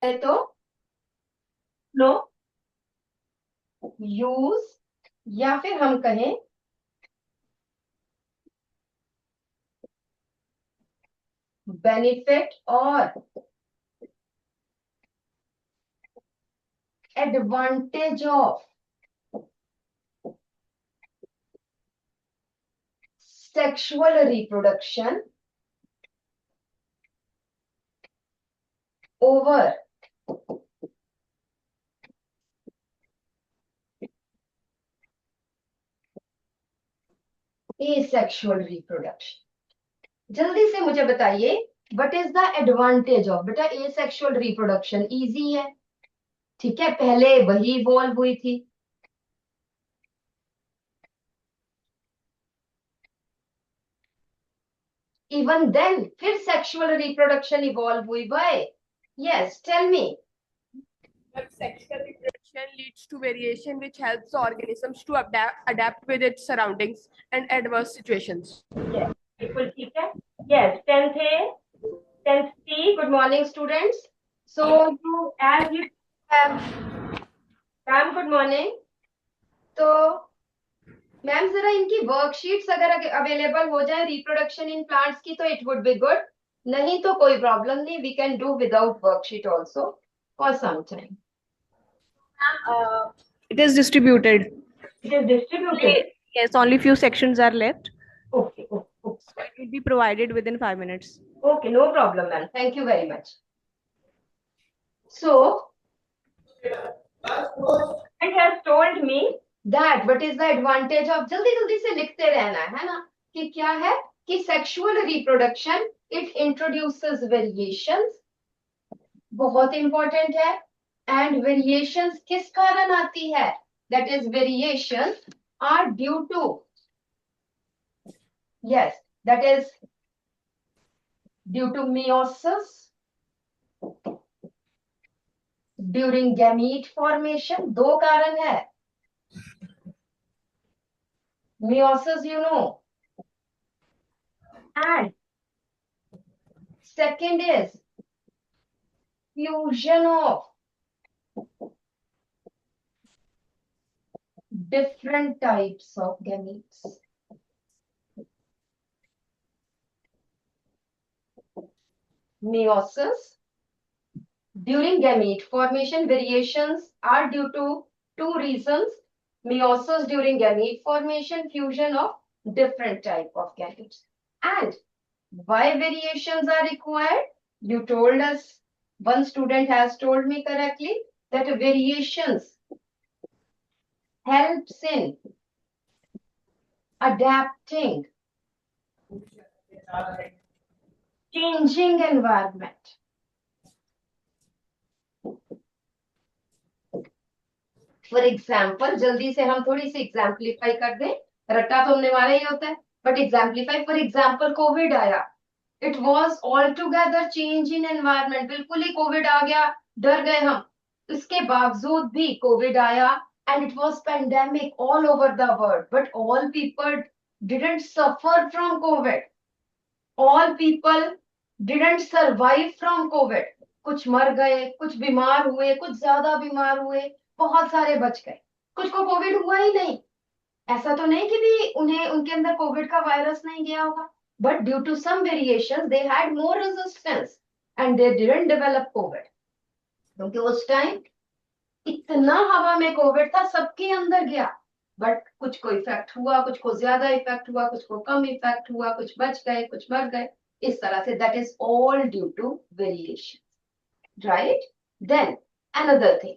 है तो no use, या फिर हम कहें बेनिफिट और advantage of sexual reproduction over asexual reproduction. जल्दी से मुझे बताइए, what is the advantage of, बेटा एसेक्सुअल रिप्रोडक्शन इजी है, ठीक है, पहले वही इवॉल्व हुई थी। इवन देन फिर सेक्सुअल रिप्रोडक्शन इवॉल्व हुई by, yes tell me. But sexual reproduction leads to variation which helps the organisms to adapt with its surroundings and adverse situations. Yes बिल्कुल ठीक है। Yes 10th A 10th C, good morning students. So you as you ma'am good morning. तो ma'am जरा इनकी worksheets अगर available हो जाए reproduction in plants की तो इट वुड बी गुड, नहीं तो कोई प्रॉब्लम नहीं, we can do without worksheet also for some time. Uh, it is distributed. It is distributed. Yes, only few sections are left. Okay So it will be provided within 5 minutes. Okay no problem ma'am, thank you very much. So it has told me that what is the advantage of, जल्दी जल्दी से लिखते रहना है ना, कि क्या है कि sexual reproduction it introduces variations, बहुत इंपॉर्टेंट है। एंड वेरिएशंस किस कारण आती है, that is variations are due to, yes that is due to meiosis during gamete formation. दो कारण है, meiosis you know, and second is fusion of different types of gametes. Meiosis during gamete formation, variations are due to two reasons: meiosis during gamete formation, fusion of different type of gametes. And why variations are required, you told us, one student has told me correctly that variations helps in adapting changing environment. For example, जल्दी से हम थोड़ी सी exemplify कर दें, रट्टा तो हमने वाला ही होता है, but exemplify, for example Covid आया, it was all together change in environment, बिल्कुल ही कोविड आ गया, डर गए हम, इसके बावजूद भी कोविड आया and it was pandemic all over the world, but all people didn't suffer from Covid, all people didn't survive from Covid, कुछ मर गए, कुछ बीमार हुए, कुछ ज्यादा बीमार हुए, बहुत सारे बच गए, कुछ को कोविड हुआ ही नहीं। ऐसा तो नहीं कि भी उन्हें उनके अंदर कोविड का वायरस नहीं गया होगा, but due to some variation they had more resistance and they didn't develop covid, क्योंकि उस टाइम इतना हवा में कोविड था, सबके अंदर गया, बट कुछ को इफेक्ट हुआ, कुछ को ज्यादा इफेक्ट हुआ, कुछ को कम इफेक्ट हुआ, कुछ बच गए, कुछ मर गए, इस तरह से, that is all due to variation, right. Then another thing,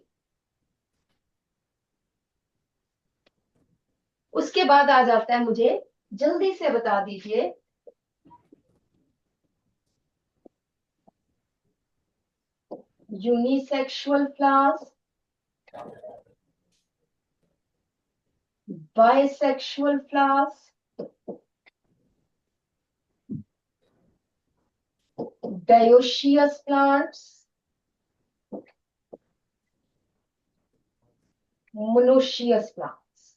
उसके बाद आ जाता है, मुझे जल्दी से बता दीजिए, unisexual flowers, bisexual flowers, dioecious plants, monoecious plants.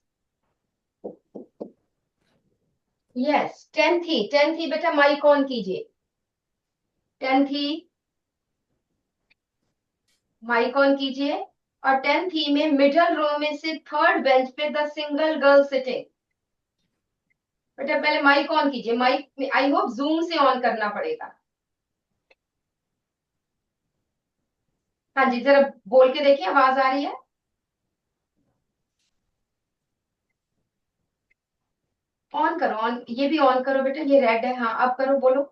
Yes, 10th ही बेटा माइक ऑन कीजिए, 10th ही माइक ऑन कीजिए। और 10th ई में मिडल रो में से थर्ड बेंच पे द सिंगल गर्ल सिटिंग। बेटा पहले माइक ऑन कीजिए। माइक आई होप जूम से ऑन करना पड़ेगा। हाँ जी, जरा बोल के देखिए, आवाज आ रही है? ऑन करो, ऑन, ये भी ऑन करो बेटा, ये रेड है। हाँ अब करो, बोलो।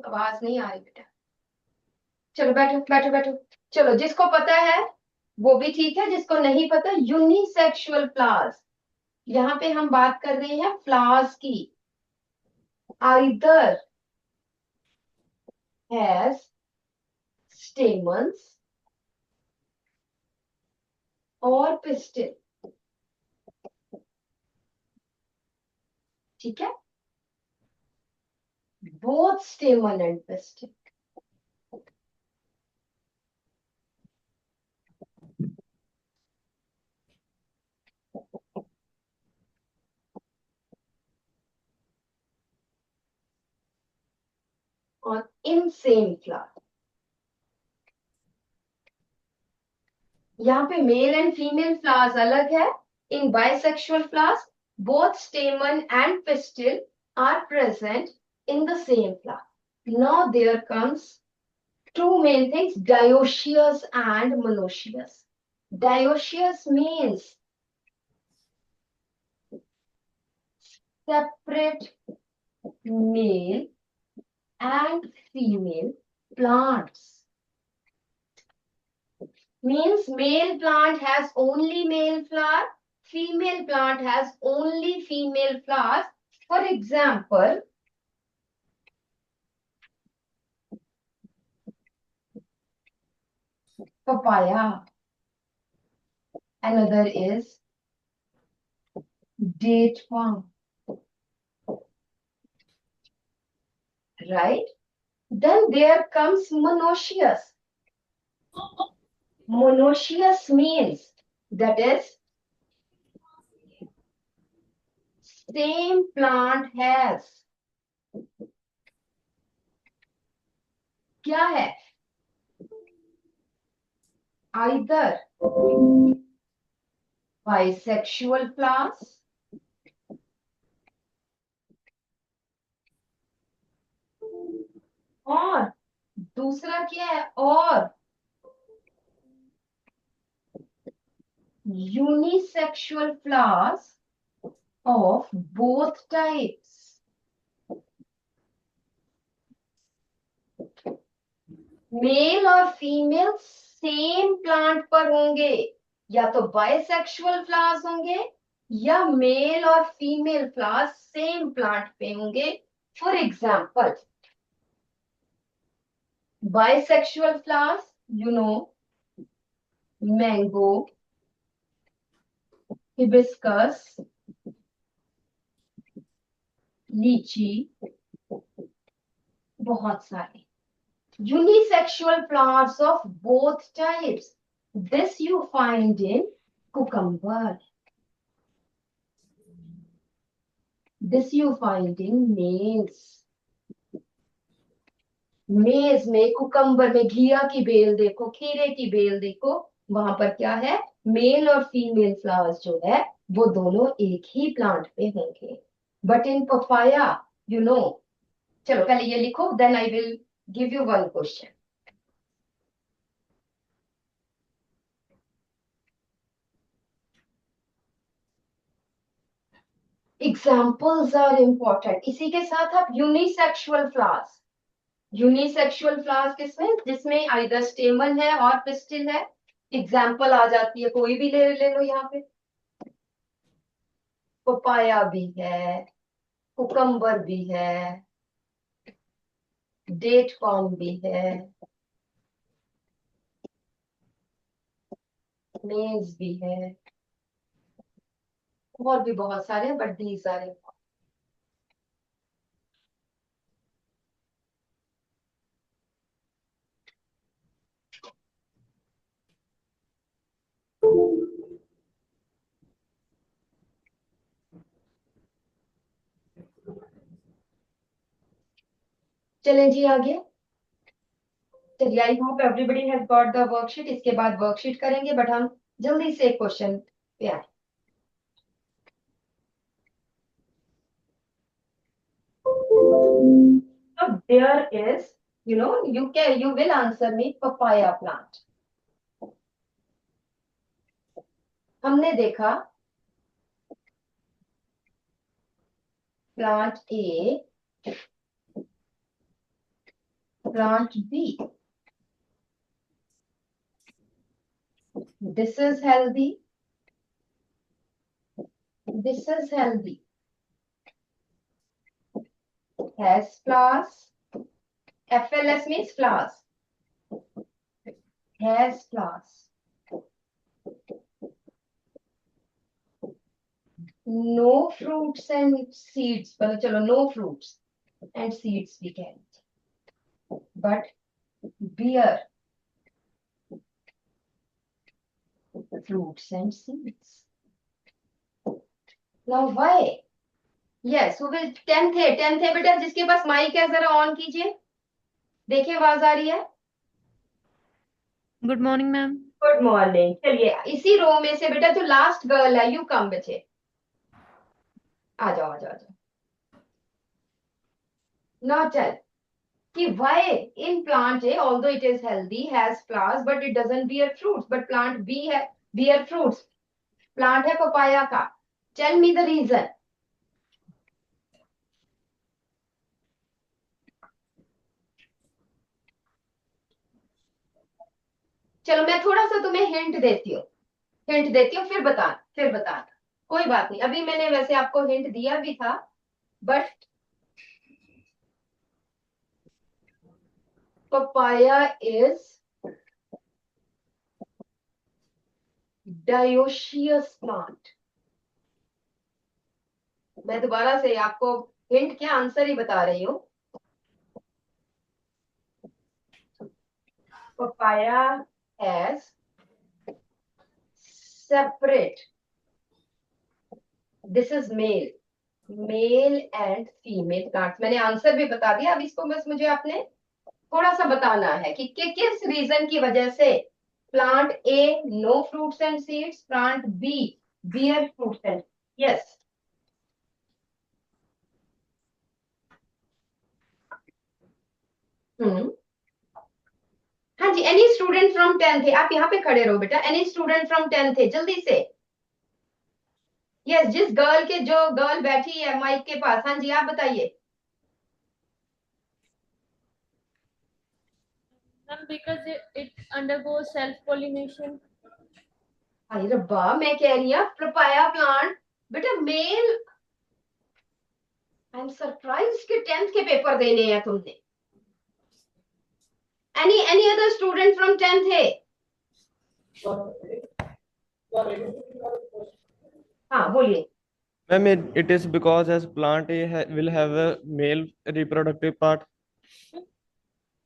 आवाज नहीं आ रही बेटा। चलो बैठो बैठो बैठो। चलो, जिसको पता है वो भी ठीक है, जिसको नहीं पता, यूनिसेक्सुअल फ्लावर्स। यहाँ पे हम बात कर रहे हैं फ्लावर्स की। आइदर हैज stamens और पिस्टिल। ठीक है, both stamen and pistil। और इन सेम फ्लावर। यहाँ पे मेल एंड फीमेल फ्लावर्स अलग है। In bisexual flowers both stamen and pistil are present in the same flower. Now there comes two main things, dioecious and monoecious. Dioecious means separate male and female plants. Means male plant has only male flower, female plant has only female flowers. For example, papaya. Another is date palm. Right? Then there comes monoecious. Monoecious means that is same plant has, क्या है, either bisexual flowers और दूसरा क्या है, और unisexual flowers of both types। Male और female same plant पर होंगे, या तो बाइसेक्सुअल फ्लावर्स होंगे या मेल और फीमेल फ्लावर्स सेम प्लांट पे होंगे। For example, bisexual flowers, you know, mango, hibiscus, लीची, बहुत सारे। Unisexual plants of both types. This you find in cucumber. This you find in maize. मेज में, कुकम्बर में, घिया की बेल देखो, खीरे की बेल देखो, वहां पर क्या है, मेल और फीमेल फ्लावर्स जो है वो दोनों एक ही प्लांट पे होंगे। But in papaya, you know, चलो पहले ये लिखो, then I will give you one question. Examples are important. इसी के साथ आप यूनिसेक्सुअल फ्लावर्स, यूनिसेक्सुअल फ्लावर्स किसमें, जिसमें आइदर स्टेमन है और पिस्टिल है। एग्जाम्पल आ जाती है, कोई भी ले लो यहाँ पे। पपाया भी है, कुकम्बर भी है, डेट पॉम भी है, मेज भी है, और भी बहुत सारे, बट दीज आर। चलें जी आगे। चलिए, I hope everybody has got the worksheet. इसके बाद वर्कशीट करेंगे, बट हम जल्दी से क्वेश्चन पे आए। So there is, you will answer me papaya plant. हमने देखा plant A, plant B, this is healthy, this is healthy, has flowers, FLS means flowers, has flowers, no fruits and seeds, चलो no fruits and seeds we can, but bear fruits and seeds. Now why? Yes, who will? 10th है बेटा, जिसके पास mic है जरा on कीजिए, देखिए आवाज आ रही है। Good morning ma'am. Good morning. चलिए, इसी रो में से बेटा जो लास्ट गर्ल है, यू कम बच्चे, आ जाओ आ जाओ आ जाओ। नाउ टेल कि why in plant A, although it is healthy, has flowers, but it doesn't bear fruits, but plant B है bear fruits, plant है पपाया का। Tell me the reason. चलो मैं थोड़ा सा तुम्हें हिंट देती हूँ, फिर बताना, कोई बात नहीं। अभी मैंने वैसे आपको हिंट दिया भी था, but papaya is dioecious plant। मैं दोबारा से आपको हिंट क्या आंसर ही बता रही हूँ। papaya has separate, this is male and female plants। मैंने आंसर भी बता दिया, अब इसको बस मुझे आपने थोड़ा सा बताना है कि किस रीजन की वजह से plant A no fruits and seeds, plant B bear fruits and, yes. हाँ जी, एनी स्टूडेंट फ्रॉम 10th है, आप यहाँ पे खड़े रहो बेटा। एनी स्टूडेंट फ्रॉम 10th है, जल्दी से। यस, जिस गर्ल के जो गर्ल बैठी है माइक के पास, हाँ जी आप बताइए। Because it undergoes self-pollination. अरे रब्बा, मैं कह रही हूँ पपाया प्लांट बेटा मेल। आई एम सरप्राइज कि 10th के पेपर देने हैं तुमने। Any other student from 10th है? हाँ बोलिए। Ma'am, it is because as plant A will have a male reproductive part.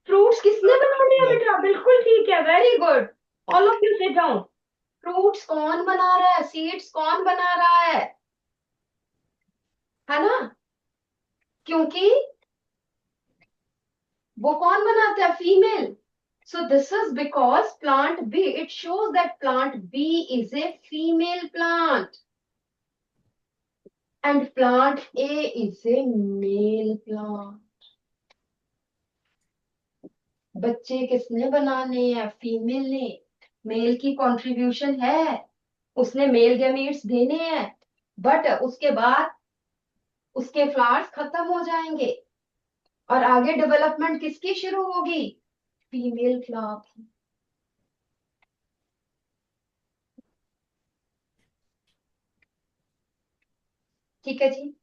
Fruits किसने बनाने हैं बेटा? बिल्कुल ठीक है, very good. All of you sit down. Fruits कौन बना रहा है, सीड्स कौन बना रहा है ना? क्योंकि वो कौन बनाता है? Female. So this is because plant B, it shows that plant B is a female plant and plant A is a male plant. बच्चे किसने बनाने हैं? फीमेल ने। मेल की कंट्रीब्यूशन है, उसने मेल गैमीट्स देने हैं, बट उसके बाद उसके फ्लावर्स खत्म हो जाएंगे और आगे डेवलपमेंट किसकी शुरू होगी? फीमेल फ्लावर की। ठीक है जी।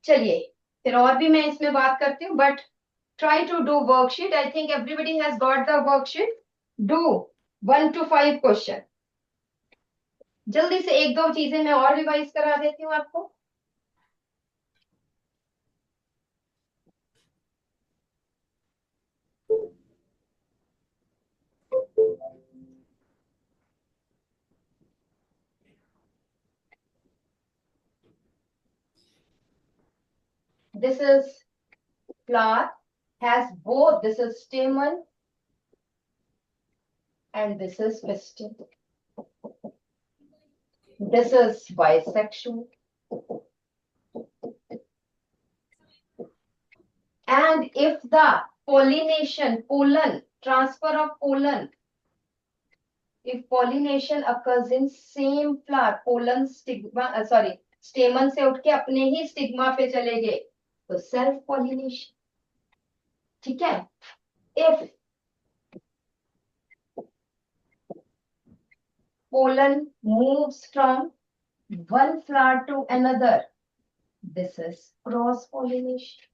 चलिए, फिर और भी मैं इसमें बात करती हूँ, but try to do worksheet. I think everybody has got the worksheet. Do 1 to 5 question. जल्दी से एक दो चीजें मैं और रिवाइज करा देती हूँ आपको। This is flower, has both, this is stamen and this is pistil. This is bisexual. And if the pollen, transfer of pollen, if pollination occurs in same flower, pollen stigma, stamen से उठ के अपने ही stigma पे चले गए, तो self pollination. ठीक है. If pollen moves from one flower to another, this is cross pollination.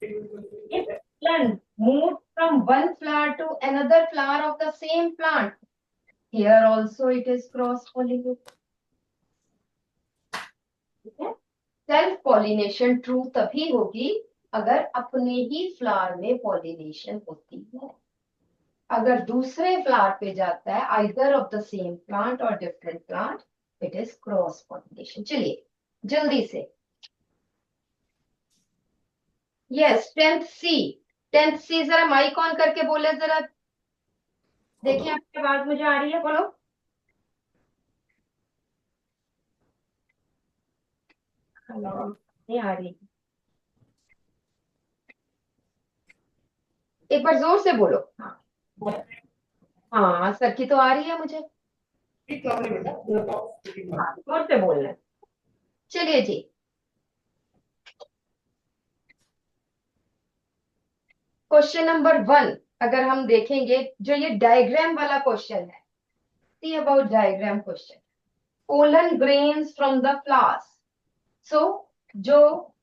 If pollen moves from one flower to another flower of the same plant, here also it is cross pollination. Self pollination true तभी होगी अगर अपने ही flower में pollination होती है. अगर दूसरे flower पे जाता है, either of the same plant or different plant, it is cross pollination. चलिए जल्दी से. यस, 10th सी जरा माइक ऑन करके बोले, जरा देखिए आपकी आवाज मुझे आ रही है, बोलो. हेलो, नहीं आ रही. एक बार जोर से बोलो. हाँ सर की तो आ रही है मुझे. हाँ, जोर से बोलना है. चलिए जी. क्वेश्चन नंबर 1 अगर हम देखेंगे, जो ये डायग्राम वाला क्वेश्चन है, see about diagram question. Pollen grains from the flowers. So जो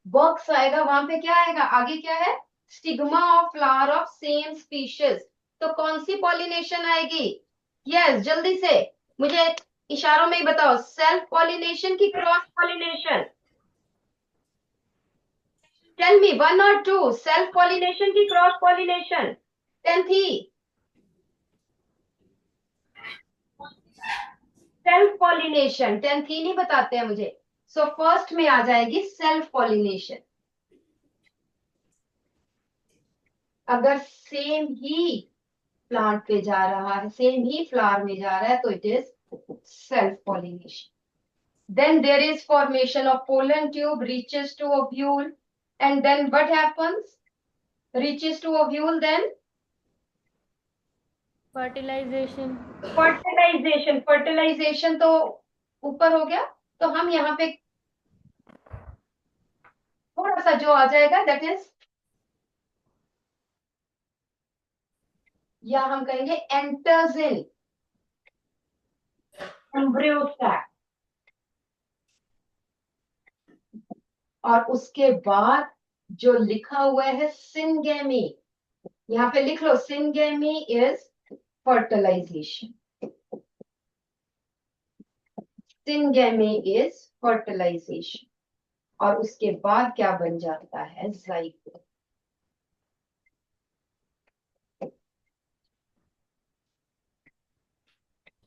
बॉक्स आएगा वहां पे क्या आएगा, आगे क्या है, stigma of flower of same species. तो कौन सी पॉलिनेशन आएगी? यस, जल्दी से मुझे इशारों में ही बताओ, सेल्फ पॉलिनेशन की क्रॉस पॉलिनेशन? टेल मी 1 और 2, सेल्फ पॉलिनेशन की क्रॉस पॉलिनेशन? 10th ही सेल्फ पॉलिनेशन, 10th ही नहीं बताते हैं मुझे. सो फर्स्ट में आ जाएगी सेल्फ पॉलिनेशन. अगर सेम ही प्लांट पे जा रहा है, सेम ही फ्लावर में जा रहा है, तो it is self pollination. Then there is formation of pollen tube, reaches to ovule, and then what happens? Reaches to ovule, then fertilization. fertilization तो ऊपर हो गया. तो हम यहाँ पे थोड़ा सा जो आ जाएगा, that is, या हम कहेंगे enters in embryo sac. और उसके बाद जो लिखा हुआ है सिंगेमी, यहाँ पे लिख लो, syngamy is fertilization. Syngamy is fertilization. और उसके बाद क्या बन जाता है, जाइगोट.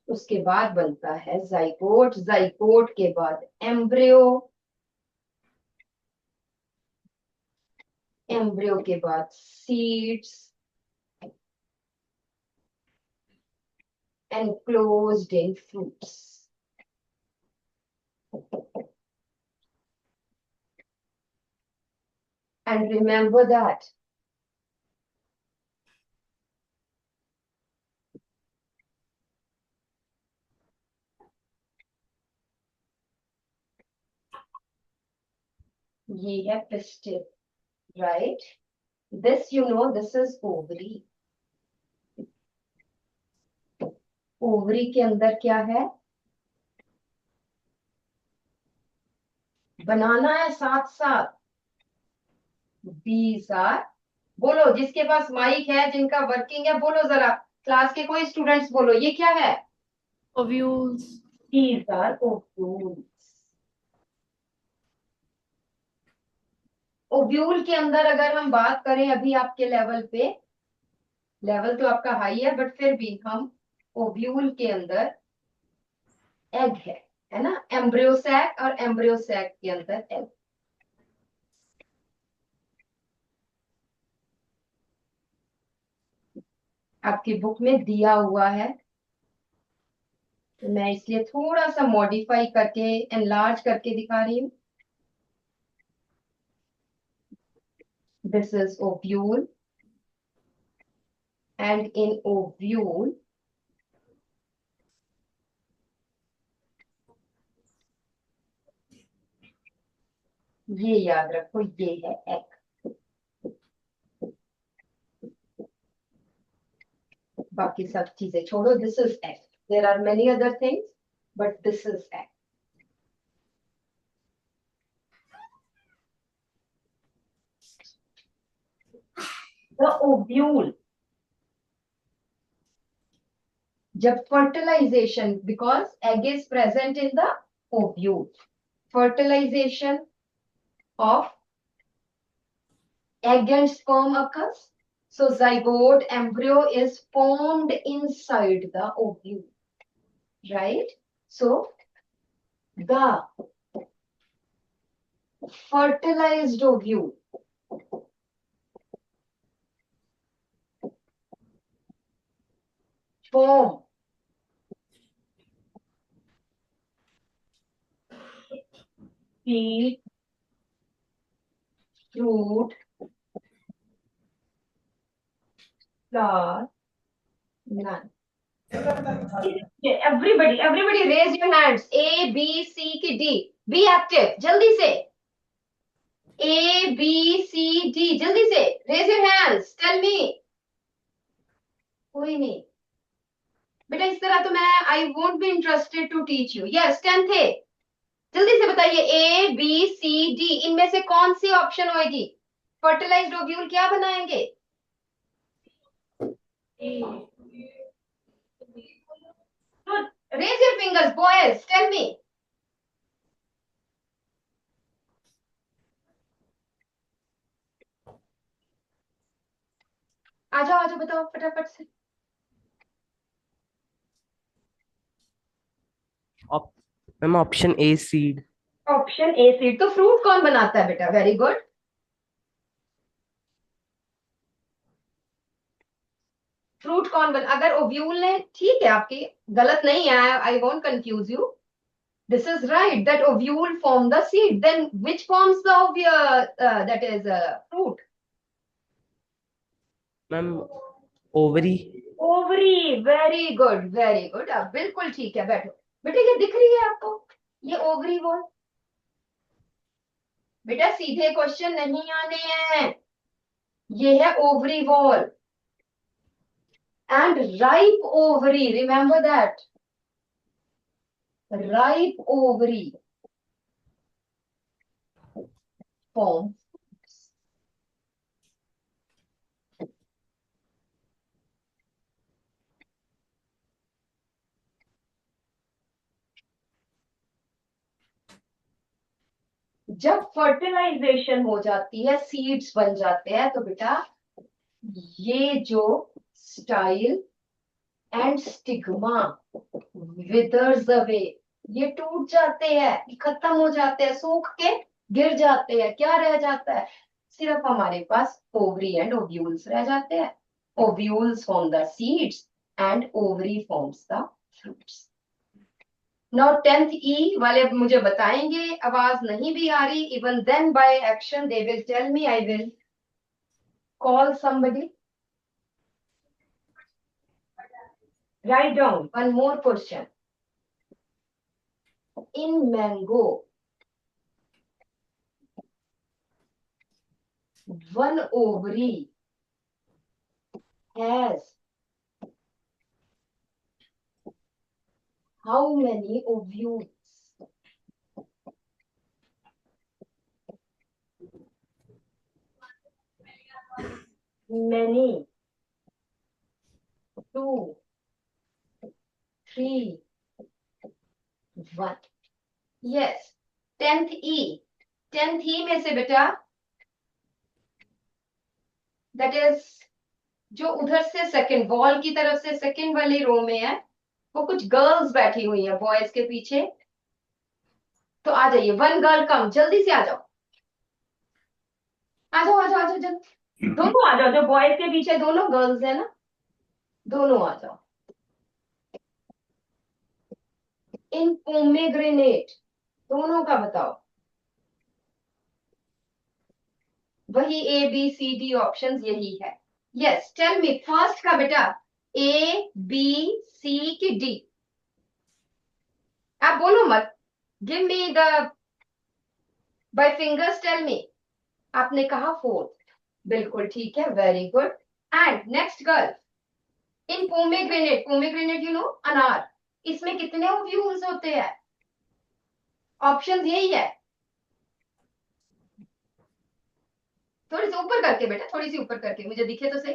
उसके बाद बनता है जाइगोट. जाइगोट के बाद एम्ब्रियो. एम्ब्रियो के बाद seeds, enclosed in fruits. And remember that ये है pistil, right? This you know, this is ovary. Ovary के अंदर क्या है, बनाना है साथ साथ. These are, बोलो जिसके पास माइक है, जिनका वर्किंग है, बोलो जरा. क्लास के कोई स्टूडेंट्स बोलो, ये क्या है? Ovules. These are ovules. Ovule के अंदर अगर हम बात करें अभी आपके लेवल पे, लेवल तो आपका हाई है, बट फिर भी हम ओव्यूल के अंदर एग है. है ना, एम्ब्रियो सैक और एम्ब्रियो सैक के अंदर एग। आपकी बुक में दिया हुआ है, तो मैं इसलिए थोड़ा सा मॉडिफाई करके एनलार्ज करके दिखा रही हूँ। This is ovule, and in ovule ये याद रखो, ये है एग। बाकी सब चीजें छोड़ो, this is egg. There are many other things but this is egg. The ovule, जब fertilization, because egg is present in the ovule, fertilization of egg and sperm occurs. So zygote embryo is formed inside the ovule, right? So the fertilized ovule form seed, fruit, flower, none. Everybody raise your hands. A, B, C की D. Be active. जल्दी से. A, B, C, D. जल्दी से. Raise your hands. Tell me. कोई नहीं. बेटा इस तरह तो मैं I won't be interested to teach you. Yes 10 थे, जल्दी से बताइए। ए बी सी डी, इनमें से कौन सी ऑप्शन होगी? फर्टिलाइज्ड ओव्यूल क्या बनाएंगे? Raise your fingers boys, tell me. आ जाओ बताओ फटाफट से। Ma'am option A seed. Option A seed, तो फ्रूट कौन बनाता है बेटा? Very good. फ्रूट कौन बन, अगर ओव्यूल ने, ठीक है आपकी गलत नहीं है, I won't confuse you, this is right that ovule form the seed, then which forms the that is fruit? Ma'am ovary. Ovary, very good very good, आप बिल्कुल ठीक है। बैठो बेटा, ये दिख रही है आपको, ये ओवरी वॉल। बेटा सीधे क्वेश्चन नहीं आने हैं, ये है ovary wall and ripe ovary, remember that, ripe ovary form जब फर्टिलाइजेशन हो जाती है, सीड्स बन जाते हैं, तो बेटा ये जो style and stigma withers away, ये टूट जाते हैं, खत्म हो जाते हैं, सूख के गिर जाते हैं। क्या रह जाता है? सिर्फ हमारे पास ओवरी एंड ओव्यूल्स रह जाते हैं। Ovules form the seeds and ovary forms the fruits. Now 10th E वाले मुझे बताएंगे, आवाज नहीं भी आ रही, even then by action they will tell me, I will call somebody. Write down one more question. In mango, one ovary has how many ovules? Many. 2, 3, 1. Yes. 10th E. 10th E में से बेटा, that is जो उधर से second wall की तरफ से second वाली रो में है, वो कुछ गर्ल्स बैठी हुई हैं बॉयज के पीछे, तो आ जाइए, वन गर्ल कम, जल्दी से आ जाओ, आ जाओ आ जाओ आ जाओ जल्दी, दोनों आ जाओ, जो बॉयज के पीछे दोनों गर्ल्स है ना, दोनों आ जाओ। इन पोमेग्रेनेट, दोनों का बताओ। वही A B C D options यही है। यस, टेल मी फर्स्ट का बेटा, ए बी सी की डी, आप बोलो मत, give me the by fingers, tell me. आपने कहा फोर्थ, बिल्कुल ठीक है, very good. And next girl, in pomegranate, pomegranate you know अनार, इसमें कितने ओव्यूल्स होते हैं? ऑप्शंस यही है, थोड़ी सी ऊपर करके बेटा, थोड़ी सी ऊपर करके मुझे दिखे तो सही।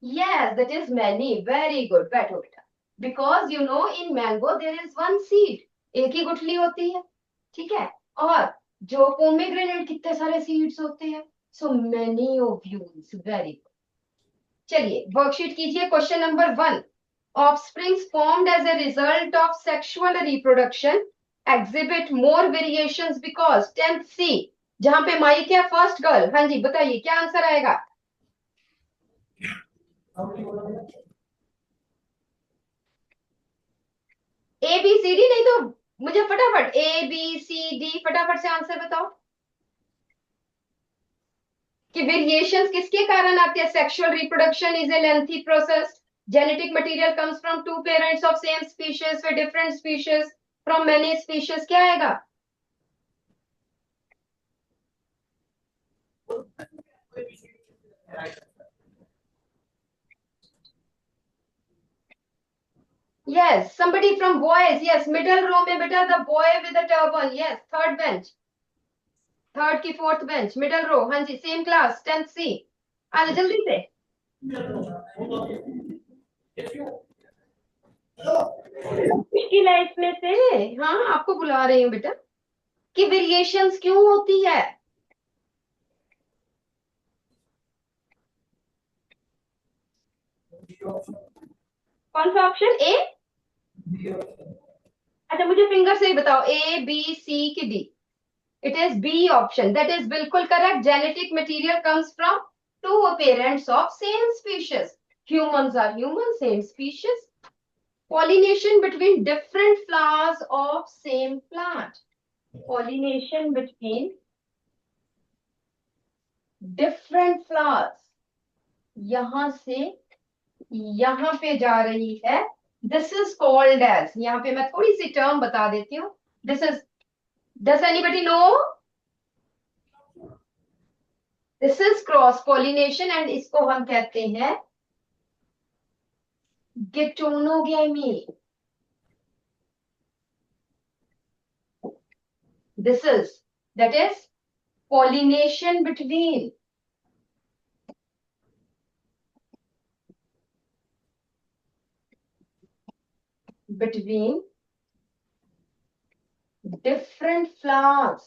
Yes, that is many, very good, बैठो बेटा। Because you know in mango there is one seed, एक ही गुठली होती है, ठीक है। और जो पोमेग्रेनेट कितने सारे सीड्स होते हैं, so many ovules, very good. चलिए वर्कशीट कीजिए, question number 1, offsprings formed as a result of sexual reproduction exhibit more variations because 10th C, जहां पे माइक है फर्स्ट गर्ल, हाँ जी बताइए क्या आंसर आएगा? ए बी सी डी नहीं तो मुझे फटाफट ए बी सी डी फटाफट से आंसर बताओ कि वेरिएशंस किसके कारण आते हैं? Sexual reproduction is a lengthy process, genetic material comes from two parents of same species with different species from many species, क्या आएगा? Yes, somebody from boys. Yes, middle row में बेटा the boy with the turban. Yes, third bench, third की fourth bench, middle रो, हाँ जी same class 10th C, आ जाओ जल्दी से। मुश्किल है इसमें से, हाँ आपको बुला रही हूँ बेटा, कि वेरिएशंस क्यों होती है? कौन सा ऑप्शन ए? अच्छा मुझे फिंगर से ही बताओ, ए बी सी की D? It is B option, that is बिल्कुल correct. Genetic material comes from two parents of same species, humans are human, same species. Pollination between different flowers of same plant, pollination between different flowers, यहां से यहां पे जा रही है, this is called as, यहां पे मैं थोड़ी सी टर्म बता देती हूँ, this is, does anybody know? This is cross pollination and इसको हम कहते हैं geitonogamy. This is, that is pollination between different flowers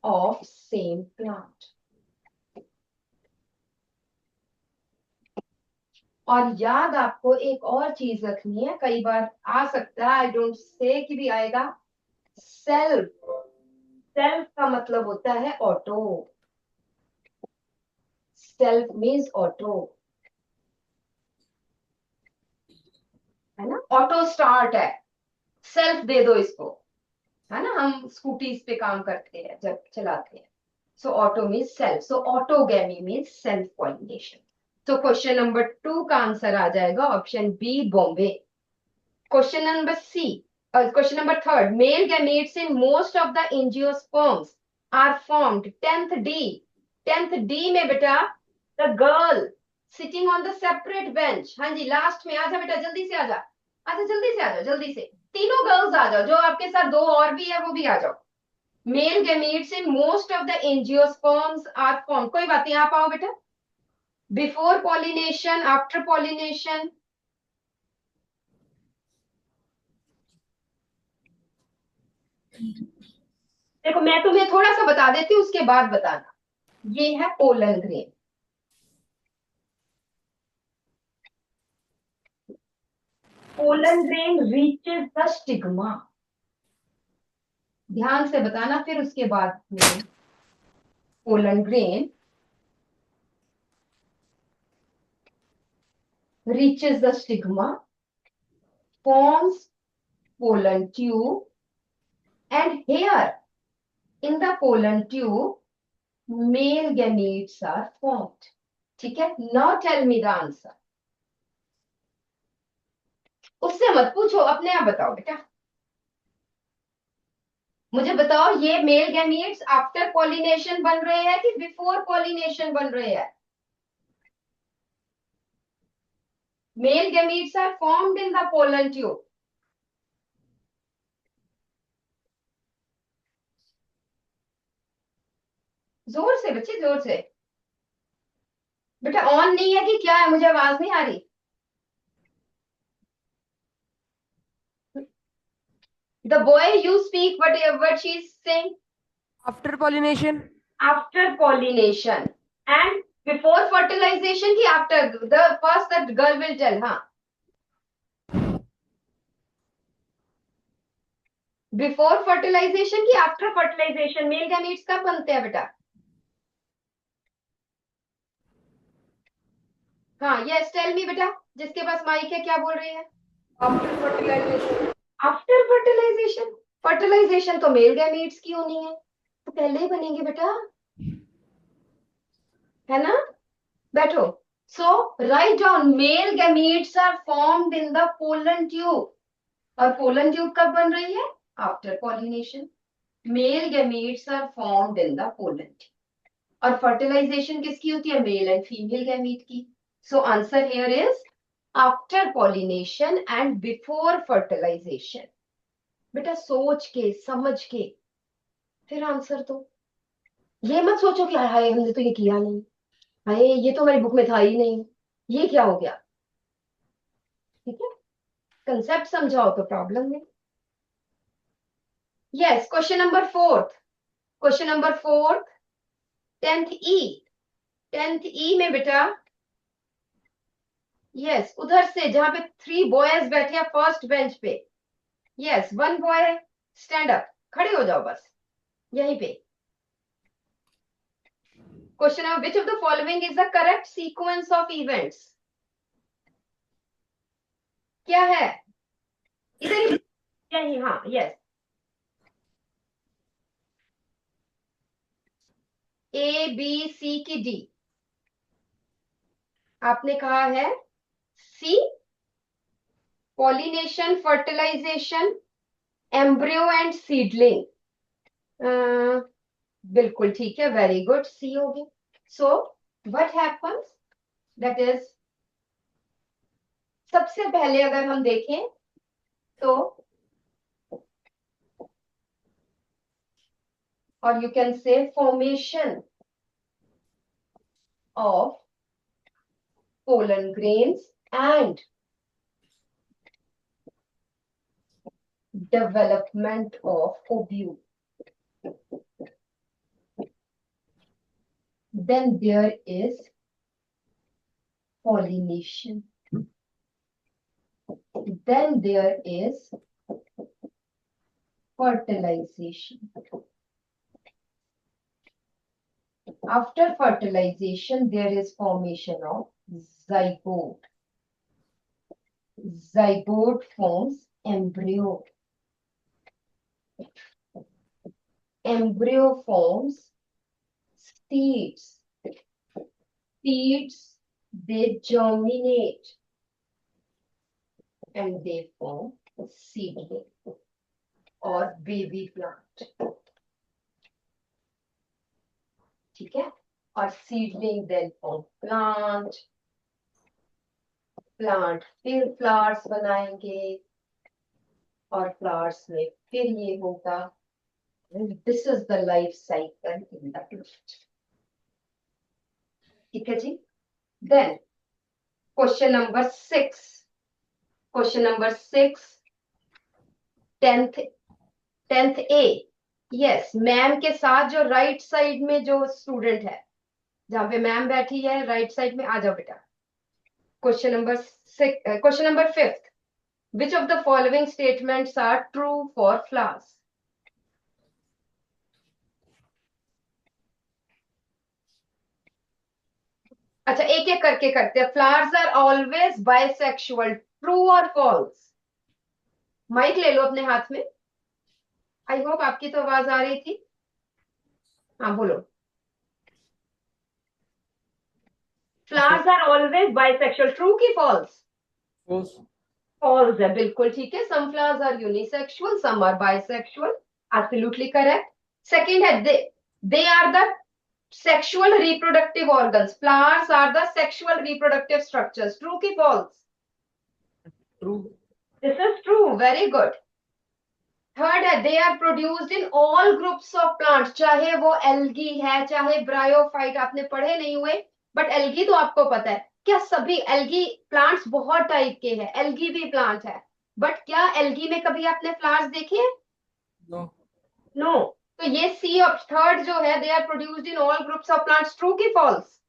of same plant। और याद आपको एक और चीज रखनी है, कई बार आ सकता है, आई डोंट से कि भी आएगा, सेल्फ, सेल्फ का मतलब होता है ऑटो, सेल्फ मीन्स ऑटो, है ना, ऑटो स्टार्ट है, सेल्फ दे दो इसको, है ना, हम स्कूटीज पे काम करते हैं जब चलाते हैं, so auto means self, so autogamy means self pollination. तो क्वेश्चन नंबर 2 का आंसर आ जाएगा option B, Bombay. Question number C. Question number 3. Male gametes in most of the angiosperms are formed. 10th D. 10th D में बेटा the girl sitting on the separate bench. हाँ जी last में, आजा बेटा जल्दी से आजा, आजा जल्दी से, आजा जल्दी से, तीनों गर्ल्स आ जाओ, जो आपके साथ दो और भी है वो भी आ जाओ। Male gametes in most of the angiosperms are formed. कोई बात नहीं, आप आओ बेटा। Before pollination, after pollination, देखो मैं तुम्हें थोड़ा सा बता देती हूँ उसके बाद बताना। ये है pollen grain, pollen grain reaches the stigma, ध्यान से बताना, फिर उसके बाद में pollen grain reaches the stigma, forms pollen tube, and here in the pollen tube male gametes are formed. ठीक है, now tell me the answer. उससे मत पूछो, अपने आप बताओ बेटा। मुझे बताओ, ये मेल गैमीट्स आफ्टर पॉलिनेशन बन रहे हैं कि बिफोर पॉलिनेशन बन रहे हैं? Male gametes are formed in the pollen tube. जोर से बच्चे, जोर से। बेटा ऑन नहीं है कि क्या है? मुझे आवाज नहीं आ रही। The boy, you speak what she is saying. After pollination. After pollination and before fertilization ki after? The first that girl will tell, huh? Before fertilization ki after fertilization? Male gametes कब बनते हैं बेटा? हाँ, yes, tell me बेटा, जिसके पास mic है क्या बोल रही है? After fertilization. After fertilization? Fertilization तो मेल गैमीट्स की होनी है, तो पहले ही बनेंगे बेटा, है ना? बैठो। So write down, male gametes are formed in the pollen tube. और पोलन ट्यूब कब बन रही है? After pollination. Male gametes are formed in the pollen tube. और फर्टिलाइजेशन किसकी होती है? मेल एंड फीमेल गैमीट की। So answer here is after pollination and before fertilization. बेटा सोच के समझ के फिर आंसर दो। ये मत सोचो कि हाय हाय हमने तो ये किया नहीं, हाय ये तो हमारी बुक में था ही नहीं, ये क्या हो गया। ठीक है, कंसेप्ट समझाओ तो प्रॉब्लम नहीं। Yes, question number fourth. Question number fourth, 10th ई। 10th ई में बेटा, यस, उधर से जहां पे 3 बॉयज बैठे हैं फर्स्ट बेंच पे। यस, 1 बॉय स्टैंड अप, खड़े हो जाओ बस यहीं पे। क्वेश्चन है, which of the following is the correct sequence of events? क्या है? इधर ही, यही, हाँ, यस। ए बी सी की डी। आपने कहा है C, pollination, fertilisation, embryo and seedling. बिल्कुल ठीक है, वेरी गुड, सी होगी। So what happens, that is, सबसे पहले अगर हम देखें तो, और you can say formation of pollen grains and development of ovule. Then there is pollination. Then there is fertilization. After fertilization, there is formation of zygote. Zygote forms embryo. Embryo forms seeds. Seeds, they germinate and they form seedling or baby plant. ठीक है, और seedling then form plant. Plant फिर flowers बनाएंगे और flowers में फिर ये होगा। This is the life cycle in the plant. ठीक है जी। Then question number 6। Question number 6, 10th A. Yes, ma'am के साथ जो राइट साइड में जो स्टूडेंट है, जहां पे मैम बैठी है राइट साइड में, आ जाओ बेटा। Question number 6, question number 5th, which of the following statements are true for flowers? अच्छा, एक एक करके करते हैं। Flowers are always bisexual, true और फॉल्स? माइक ले लो अपने हाथ में। आई होप आपकी तो आवाज आ रही थी। हाँ बोलो। Flowers are always bisexual, true की फॉल्स? False. फॉल्स है, बिल्कुल ठीक है। Some flowers are unisexual, some are bisexual, absolutely correct. Second है they are the sexual reproductive organs. Flowers are the sexual reproductive structures. True ki false? True. This is true. Very good. Third है they are produced in all groups of plants, चाहे वो algae है चाहे bryophyte. आपने पढ़े नहीं हुए, but algae तो आपको पता है। क्या सभी एल्गी प्लांट्स बहुत टाइप के हैं, एल्गी भी प्लांट है, बट क्या एल्गी में कभी आपने फ्लावर्स देखे हैं? No. नो। तो ये सी ऑफ थर्ड जो है, they are produced in all groups of plants, true की फॉल्स?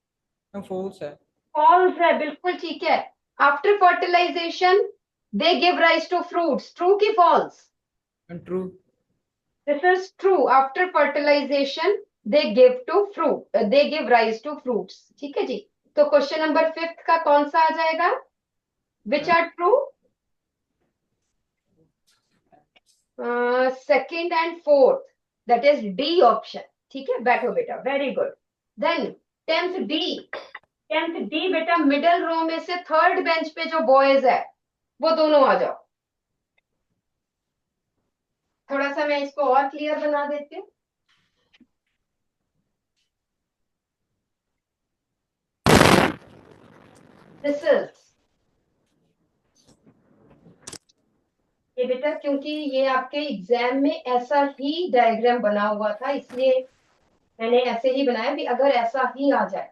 No, false है. फॉल्स है, बिल्कुल ठीक है। After fertilization they give rise to fruits, true की false? And true. This is true. After fertilization, they give to fruit. They give rise to fruits. ठीक है जी। तो क्वेश्चन नंबर 5 का कौन सा आ जाएगा? Which are true? Second and fourth. That is D option. ठीक है, बैठो बेटा, very good. Then 10th D. 10th D बेटा, मिडल रो में से थर्ड बेंच पे जो बॉयज है वो दोनों आ जाओ। थोड़ा सा मैं इसको और क्लियर बना देती हूँ। This is ये बेटा, क्योंकि ये आपके एग्जाम में ऐसा ही डायग्राम बना हुआ था, इसलिए मैंने ऐसे ही बनाया भी अगर ऐसा ही आ जाए।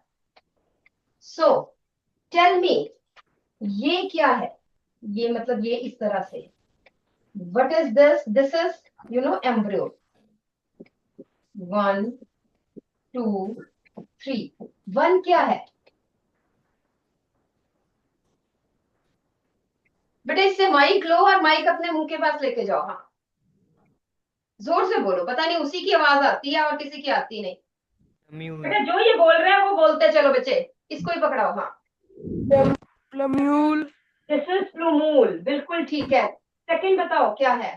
सो टेल मी, ये क्या है? ये मतलब ये इस तरह से, what is this? This is embryo. 1 2 3। 1 क्या है बेटा? इससे माइक लो और माइक अपने मुंह के पास लेके जाओ। हाँ, जोर से बोलो, पता नहीं उसी की आवाज आती है और किसी की आती नहीं। Mule. बेटा जो ये बोल रहे हैं वो बोलते चलो बच्चे, इसको ही पकड़ाओ। हाँ, Plumule. दिस इज प्लूमूल, बिल्कुल ठीक है। सेकंड बताओ क्या है?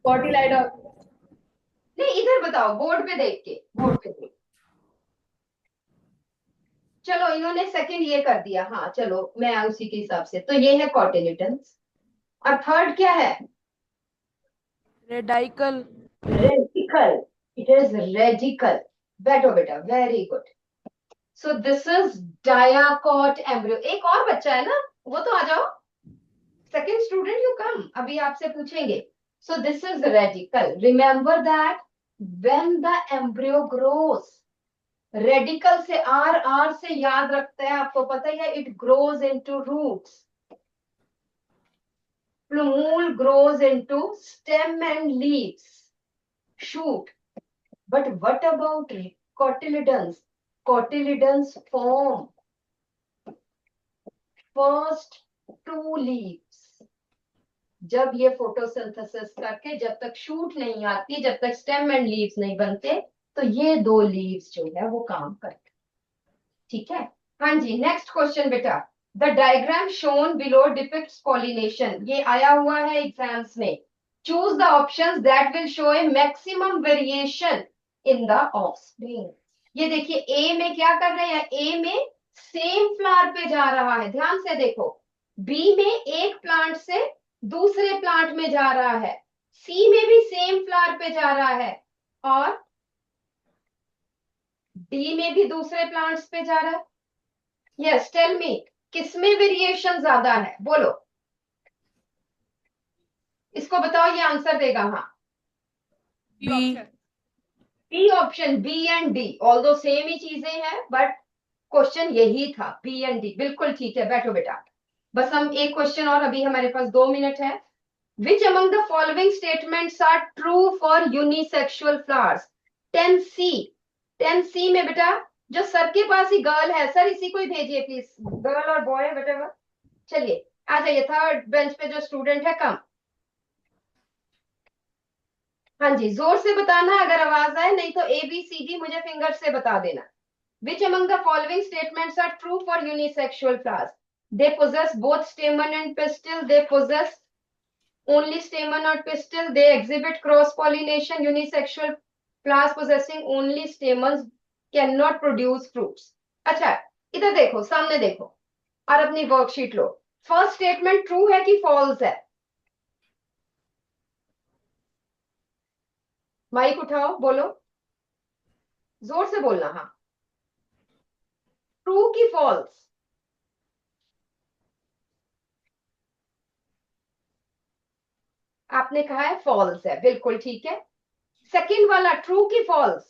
Cotyledon. नहीं, इधर बताओ, बोर्ड पे देख के, बोर्ड पे देख। चलो इन्होंने सेकंड ये कर दिया। हाँ चलो, मैं उसी के हिसाब से, तो ये है कॉटिलिडन्स। और थर्ड क्या है? Radical. Radical. It is radical. बैठो बेटा, very good. So this is dicot embryo. एक और बच्चा है ना, वो तो आ जाओ। सेकंड स्टूडेंट यू कम, अभी आपसे पूछेंगे। So this is radicle. Remember that when the embryo grows, radicle से आर, आर से याद रखते हैं, आपको पता ही है, it grows into roots. plumule grows into stem and leaves, shoot. But what about cotyledons? Cotyledons form first 2 leaves. जब ये फोटोसिंथेसिस करके जब तक शूट नहीं आती, जब तक स्टेम एंड लीव्स नहीं बनते, तो ये 2 लीव्स जो है वो काम करते। ठीक है। हाँ जी, नेक्स्ट क्वेश्चन बेटा। The diagram shown below depicts pollination. ये आया हुआ है एग्जाम्स में। Choose the options that will show A maximum variation in the offspring. ये देखिए, ए में क्या कर रहे हैं? ए में सेम फ्लावर पे जा रहा है, ध्यान से देखो। बी में एक प्लांट से दूसरे प्लांट में जा रहा है, सी में भी सेम फ्लावर पे जा रहा है, और डी में भी दूसरे प्लांट्स पे जा रहा है। यस, टेल मी, किसमें वेरिएशन ज्यादा है? बोलो, इसको बताओ, ये आंसर देगा। हाँ, B. B option, B and D, although same ही चीजें हैं, बट क्वेश्चन यही था, बी एंड डी, बिल्कुल ठीक है। बैठो बेटा, बस हम एक क्वेश्चन और, अभी हमारे पास 2 मिनट है। Which among the following statements are true for unisexual flowers? 10C। 10C में बेटा, जो सर के पास ही गर्ल है, सर इसी को ही भेजिए प्लीज, गर्ल और बॉय whatever। चलिए आ जाइए, थर्ड बेंच पे जो स्टूडेंट है, कम। हाँ जी, जोर से बताना अगर आवाज आए, नहीं तो ABCD मुझे फिंगर से बता देना. Which among the following statements are true for unisexual flowers? They possess both stamen and pistil. They possess only stamen or pistil. They exhibit cross pollination. Unisexual flowers possessing only stamens cannot produce fruits. अच्छा, इधर देखो, सामने देखो और अपनी worksheet लो. First statement true है कि false है? माइक उठाओ, बोलो, जोर से बोलना. हाँ, ट्रू की फॉल्स? आपने कहा है फॉल्स है, बिल्कुल ठीक है. सेकंड वाला ट्रू की false?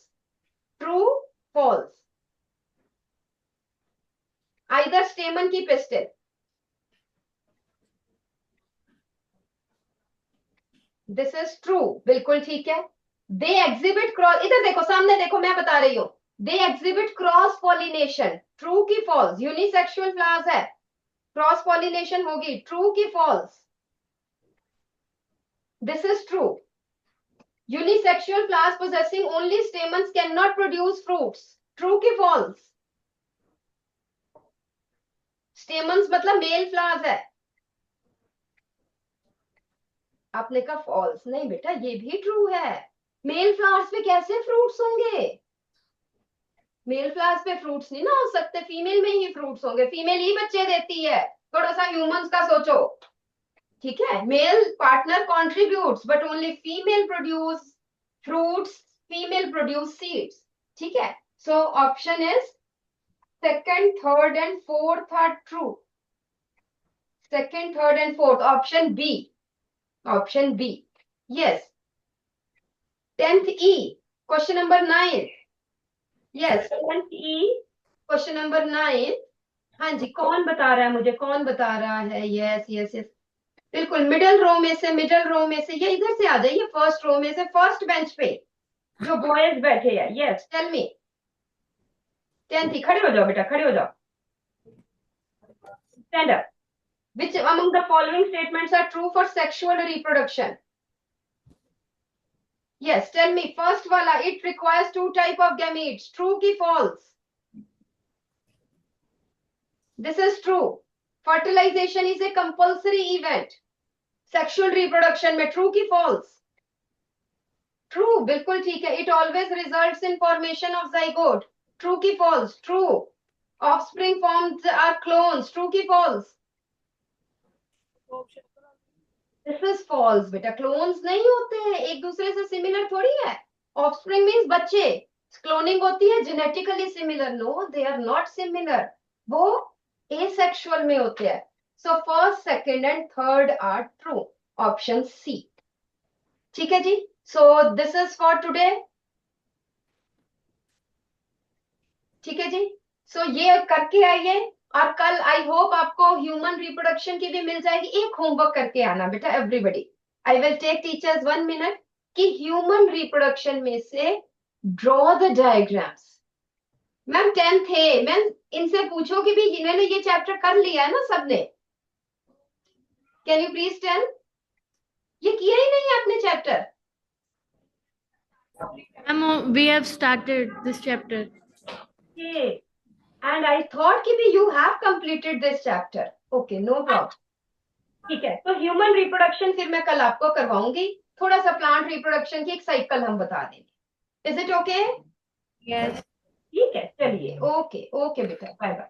True, false. Either stamen की पिस्टिल. दिस इज ट्रू, बिल्कुल ठीक है. दे एग्जिबिट क्रॉस, इधर देखो, सामने देखो, मैं बता रही हूं. They exhibit cross pollination. True की फॉल्स? यूनिसेक्सुअल फ्लावर्स है, क्रॉस पॉलिनेशन होगी. ट्रू की false? This is true. Unisexual flowers possessing only stamens cannot produce fruits. True की false? Stamens मतलब मेल फ्लावर्स है. आपने कहा फॉल्स. नहीं बेटा, ये भी ट्रू है. मेल फ्लावर्स पे कैसे फ्रूट्स होंगे? मेल फ्लावर्स पे फ्रूट्स नहीं ना हो सकते, फीमेल में ही फ्रूट्स होंगे. फीमेल ही बच्चे देती है. थोड़ा सा ह्यूमंस का सोचो, ठीक है. Male partner contributes but only female produce fruits, female produce seeds. ठीक है. So option is second, third and fourth are true. Second, third and fourth. Option B. Option B. Yes. 10th E. Question number 9. Yes. 10th E. Question number 9. हाँ जी, कौन बता रहा है मुझे? कौन बता रहा है? यस यस यस, बिल्कुल. मिडिल रो में से, मिडिल रो में से, ये इधर से आ जाइए. फर्स्ट रो में से, फर्स्ट बेंच पे जो बॉयज बैठे हैं. यस, टेल मी. 10th, खड़े हो जाओ बेटा, खड़े हो जाओ. Stand up. Which among the following statements are true for sexual reproduction? Yes, tell me. First wala, it requires two type of gametes. True ki false? This is true. Fertilization is a compulsory event. Sexual reproduction में true की false? True, बिल्कुल ठीक है. It always results in formation of zygote. True की false? True. Offspring formed are clones. True की false? This is false बेटा. Clones नहीं होते हैं, एक दूसरे से सिमिलर थोड़ी है. ऑफस्प्रिंग मींस बच्चे. क्लोनिंग होती है genetically similar. No, they are not similar. वो एसेक्सुअल में होते हैं. So first, second and third are true. Option C. ठीक है जी. So this is for today. ठीक है जी. सो ये करके आइए और कल आई होप आपको ह्यूमन रिप्रोडक्शन की भी मिल जाएगी. एक होमवर्क करके आना बेटा everybody. I will take teachers 1 minute कि ह्यूमन रिप्रोडक्शन में से draw the diagrams. Ma'am 10th है, मैम इनसे पूछो कि भी इन्होंने ये चैप्टर कर लिया है ना सबने. Can you please tell? ये किया ही नहीं आपने chapter? We have started this chapter. Okay. And I thought कि भी you have completed this chapter. Okay, no problem. ठीक है. तो ह्यूमन रिप्रोडक्शन फिर मैं कल आपको करवाऊंगी. थोड़ा सा प्लांट रिप्रोडक्शन की एक साइकिल हम बता देंगे. Is it okay? Yes. ठीक है, चलिए. ओके ओके बेटा, बाय बाय.